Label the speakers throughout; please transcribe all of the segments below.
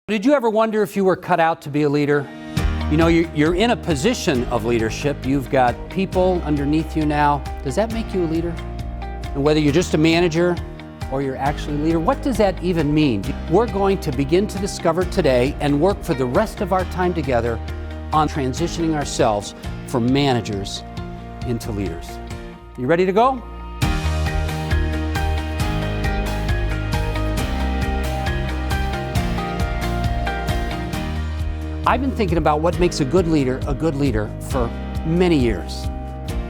Speaker 1: Did you ever wonder if you were cut out to be a leader? You know, you're in a position of leadership. You've got people underneath you now. Does that make you a leader? And whether you're just a manager or you're actually a leader, what does that even mean? We're going to begin to discover today and work for the rest of our time together on transitioning ourselves from managers into leaders. You ready to go? I've been thinking about what makes a good leader for many years.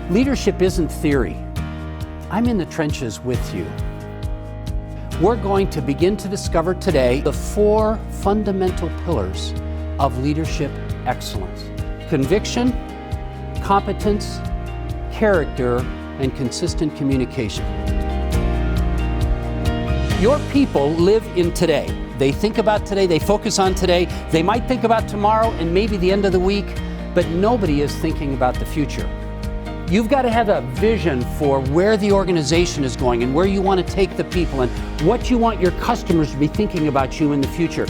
Speaker 1: Leadership isn't theory. I'm in the trenches with you. We're going to begin to discover today the 4 fundamental pillars of leadership excellence: conviction, competence, character, and consistent communication. Your people live in today. They think about today, they focus on today, they might think about tomorrow and maybe the end of the week, but nobody is thinking about the future. You've got to have a vision for where the organization is going and where you want to take the people and what you want your customers to be thinking about you in the future.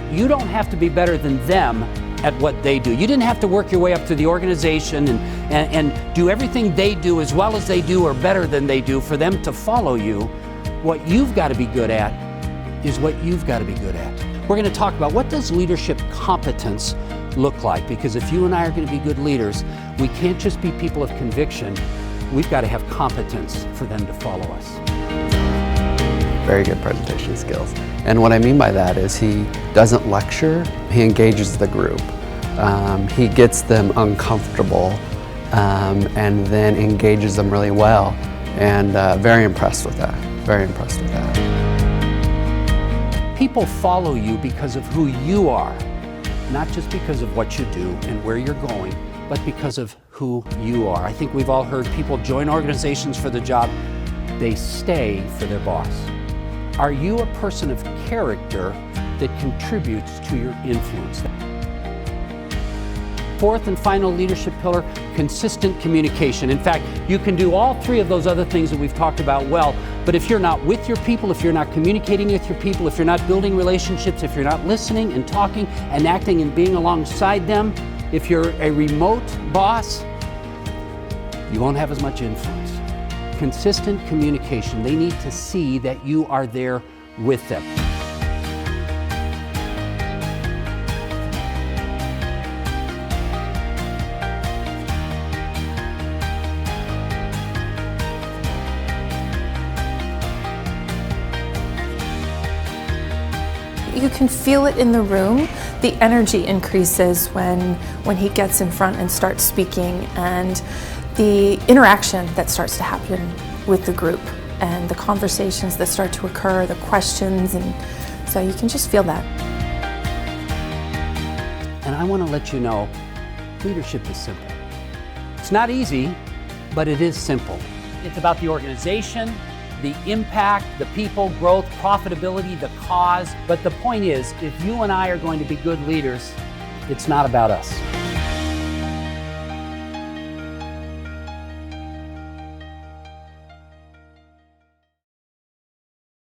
Speaker 1: You don't have to be better than them at what they do. You didn't have to work your way up through the organization and do everything they do as well as they do or better than they do for them to follow you. What you've got to be good at is what you've got to be good at. We're going to talk about what does leadership competence look like, because if you and I are going to be good leaders, we can't just be people of conviction. We've got to have competence for them to follow us.
Speaker 2: Very good presentation skills. And what I mean by that is he doesn't lecture, he engages the group. He gets them uncomfortable and then engages them really well. And very impressed with that. Very impressed with that.
Speaker 1: People follow you because of who you are, not just because of what you do and where you're going, but because of who you are. I think we've all heard people join organizations for the job, they stay for their boss. Are you a person of character that contributes to your influence? 4th and final leadership pillar, consistent communication. In fact, you can do all 3 of those other things that we've talked about well, but if you're not with your people, if you're not communicating with your people, if you're not building relationships, if you're not listening and talking and acting and being alongside them, if you're a remote boss, you won't have as much influence. Consistent communication. They need to see that you are there with them.
Speaker 3: You can feel it in the room. The energy increases when he gets in front and starts speaking, and the interaction that starts to happen with the group and the conversations that start to occur, the questions, and so you can just feel that.
Speaker 1: And I want to let you know, leadership is simple. It's not easy, but it is simple. It's about the organization, the impact, the people, growth, profitability, the cause. But the point is, if you and I are going to be good leaders, it's not about us.